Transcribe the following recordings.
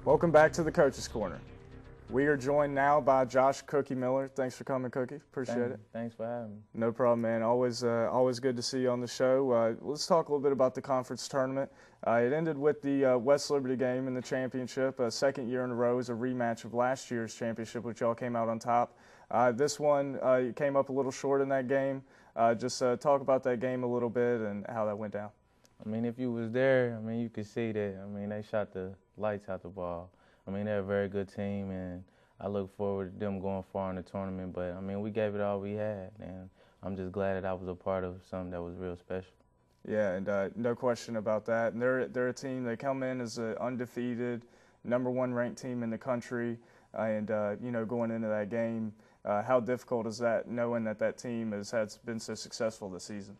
Welcome back to the Coach's Corner. We are joined now by Josh Cookie Miller. Thanks for coming, Cookie. Appreciate it. Thanks for having me. No problem, man. Always good to see you on the show. Let's talk a little bit about the conference tournament. It ended with the West Liberty game in the championship. Second year in a row is a rematch of last year's championship, which y'all came out on top. This one you came up a little short in that game. Just talk about that game a little bit and how that went down. I mean, if you was there, I mean, you could see that. I mean, they shot the lights out the ball. I mean, they're a very good team, and I look forward to them going far in the tournament. But, I mean, we gave it all we had, and I'm just glad that I was a part of something that was real special. Yeah, and no question about that. And they're a team. They come in as an undefeated, #1 ranked team in the country, and going into that game, how difficult is that, knowing that team has been so successful this season?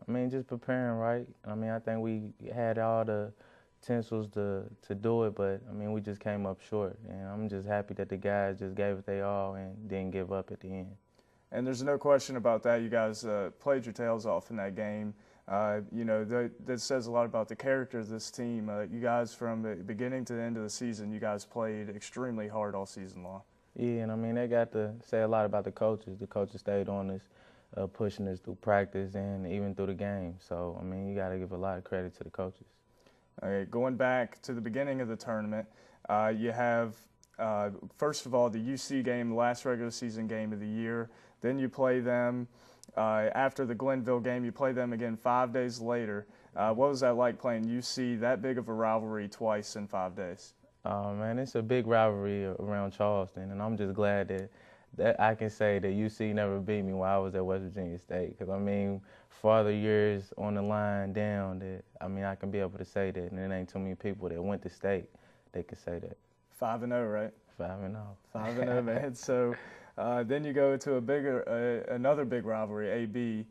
I mean, just preparing right. I mean, I think we had all the potentials to do it, but, I mean, we just came up short. And I'm just happy that the guys just gave it their all and didn't give up at the end. And there's no question about that. You guys played your tails off in that game. That says a lot about the character of this team. You guys, from the beginning to the end of the season, you guys played extremely hard all season long. Yeah, and, I mean, they got to say a lot about the coaches. The coaches stayed on us. Pushing us through practice and even through the game. So, I mean, you got to give a lot of credit to the coaches. Okay, going back to the beginning of the tournament, you have, first of all, the UC game, the last regular season game of the year. Then you play them after the Glenville game. You play them again 5 days later. What was that like playing UC, that big of a rivalry, twice in 5 days? Oh, man, it's a big rivalry around Charleston, and I'm just glad that I can say that UC never beat me while I was at West Virginia State. Because, I mean, farther years on the line down, that I mean, I can be able to say that. And there ain't too many people that went to state that can say that. 5-0, right? 5-0. 5-0, man. So then you go to another big rivalry, AB,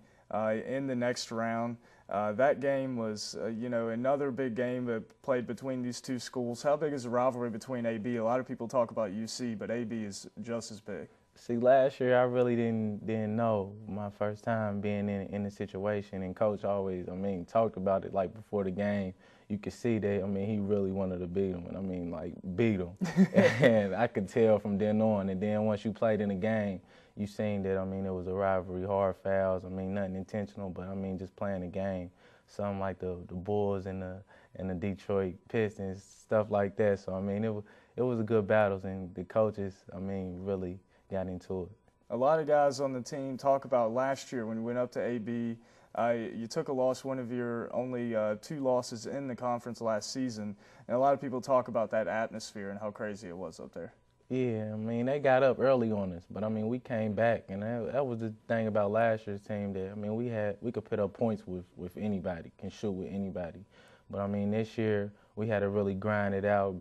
in the next round. That game was, another big game that played between these two schools. How big is the rivalry between AB? A lot of people talk about UC, but AB is just as big. See, last year I really didn't know my first time being in the situation, and Coach always, I mean, talked about it like before the game. You could see that, I mean, he really wanted to beat him, and I mean, like, beat him. And I could tell from then on. And then once you played in the game, you seen that, I mean, it was a rivalry, hard fouls. I mean, nothing intentional, but I mean, just playing the game. Something like the Bulls and the Detroit Pistons, stuff like that. So I mean, it was a good battles, and the coaches, I mean, really got into it. A lot of guys on the team talk about last year when you went up to AB. You took a loss, one of your only 2 losses in the conference last season, and a lot of people talk about that atmosphere and how crazy it was up there. Yeah, I mean, they got up early on us, but I mean, we came back, and that was the thing about last year's team. That I mean, we could put up points with anybody, can shoot with anybody, but I mean, this year we had to really grind it out,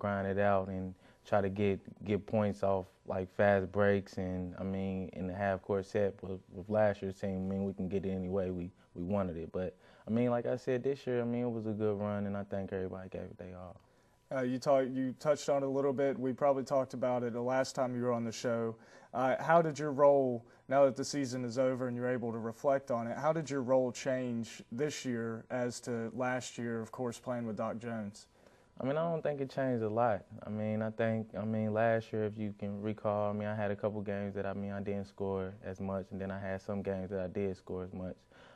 and try to get points off like fast breaks, and I mean, in the half court set with last year's team. I mean, we can get it any way we wanted it, but I mean, like I said, this year, I mean, it was a good run, and I think everybody gave it their all. You touched on it a little bit. We probably talked about it the last time you were on the show. How did your role, now that the season is over and you're able to reflect on it, how did your role change this year as to last year, of course, playing with Doc Jones? I mean, I don't think it changed a lot. I mean, last year, if you can recall, I mean, I had a couple games that, I mean, I didn't score as much, and then I had some games that I did score as much.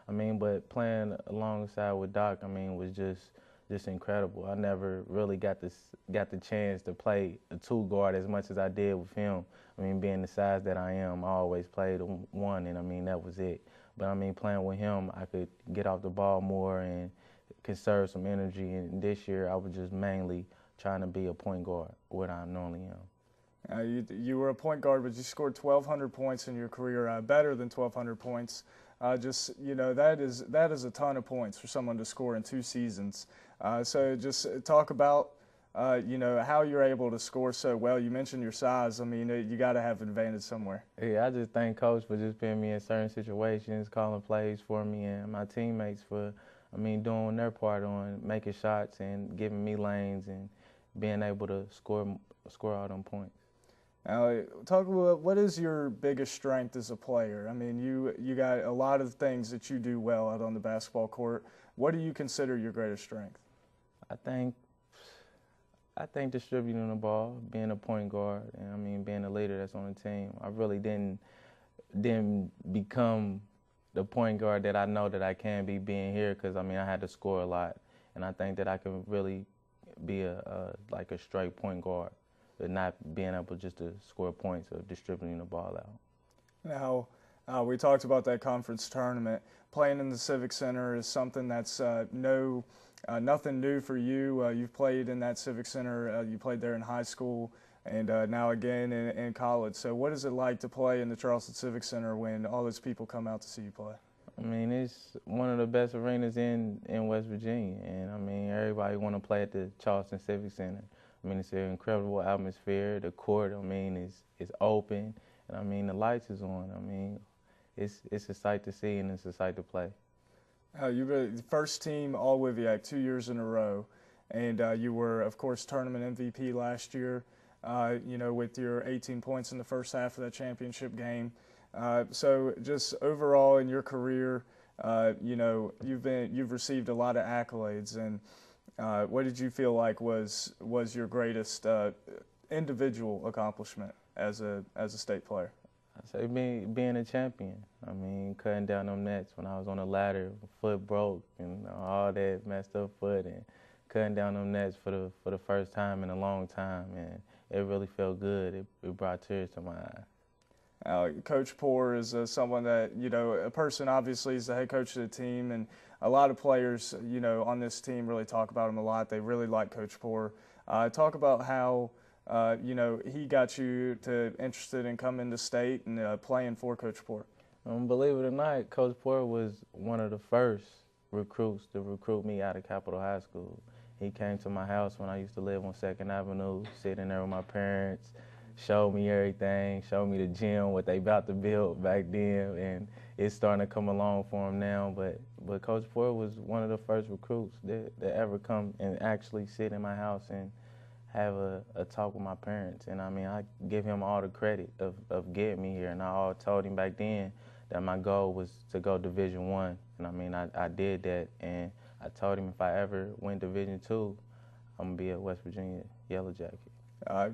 I mean, but playing alongside with Doc, I mean, was just incredible. I never really got the chance to play a 2-guard as much as I did with him. I mean, being the size that I am, I always played 1, and I mean, that was it. But I mean, playing with him, I could get off the ball more and conserve some energy. And this year, I was just mainly trying to be a point guard, what I normally am. You were a point guard, but you scored 1,200 points in your career, better than 1,200 points. That is a ton of points for someone to score in 2 seasons. So just talk about, how you're able to score so well. You mentioned your size. I mean, you got to have an advantage somewhere. Yeah, I just thank Coach for just putting me in certain situations, calling plays for me, and my teammates for, I mean, doing their part on making shots and giving me lanes and being able to score all them points. Now, talk about what is your biggest strength as a player? I mean, you got a lot of things that you do well out on the basketball court, What do you consider your greatest strength? I think distributing the ball, being a point guard, and I mean being a leader that's on the team. I really didn't become the point guard that I know that I can be being here, because I mean I had to score a lot, and I think that I can really be like a straight point guard, but not being able just to score points or distributing the ball out. Now, we talked about that conference tournament. Playing in the Civic Center is something that's nothing new for you. You've played in that Civic Center. You played there in high school and now again in college. So what is it like to play in the Charleston Civic Center when all those people come out to see you play? I mean, it's one of the best arenas in West Virginia, and I mean, everybody want to play at the Charleston Civic Center. I mean, it's an incredible atmosphere. The court, I mean, is open, and I mean, the lights is on. I mean, it's a sight to see and it's a sight to play. You were the first team All WVSU 2 years in a row, and you were, of course, tournament MVP last year. You know, with your 18 points in the first half of that championship game. So just overall in your career, you know, you've received a lot of accolades, and what did you feel like was your greatest individual accomplishment as a state player? I say being a champion. I mean, cutting down them nets when I was on the ladder, foot broke, and all that messed up foot, and cutting down them nets for the first time in a long time, and it really felt good. It brought tears to my eyes. Coach Poore is someone that, you know, a person obviously is the head coach of the team, and a lot of players, you know, on this team really talk about him a lot. They really like Coach Poore. Talk about how, you know, he got you interested in coming to state and playing for Coach Poore. Believe it or not, Coach Poore was one of the first recruits to recruit me out of Capitol High School. He came to my house when I used to live on 2nd Avenue, sitting there with my parents, showed me everything, showed me the gym, what they about to build back then, and it's starting to come along for him now. But Coach Poore was one of the first recruits that ever come and actually sit in my house and have a talk with my parents. And I mean, I give him all the credit of getting me here. And I told him back then that my goal was to go Division I. And I mean, I did that. And I told him if I ever win Division II, I'm going to be a West Virginia Yellow Jacket.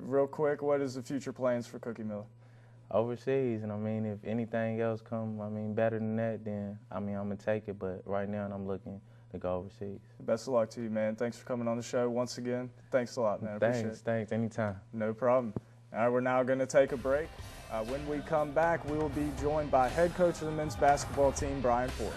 Real quick, what is the future plans for Cookie Miller? Overseas, and I mean, if anything else come, I mean, better than that, then I mean, I'm going to take it. But right now, I'm looking to go overseas. Best of luck to you, man. Thanks for coming on the show once again. Thanks a lot, man. Appreciate it. Thanks. Anytime. No problem. All right, we're now going to take a break. When we come back, we will be joined by head coach of the men's basketball team, Brian Ford.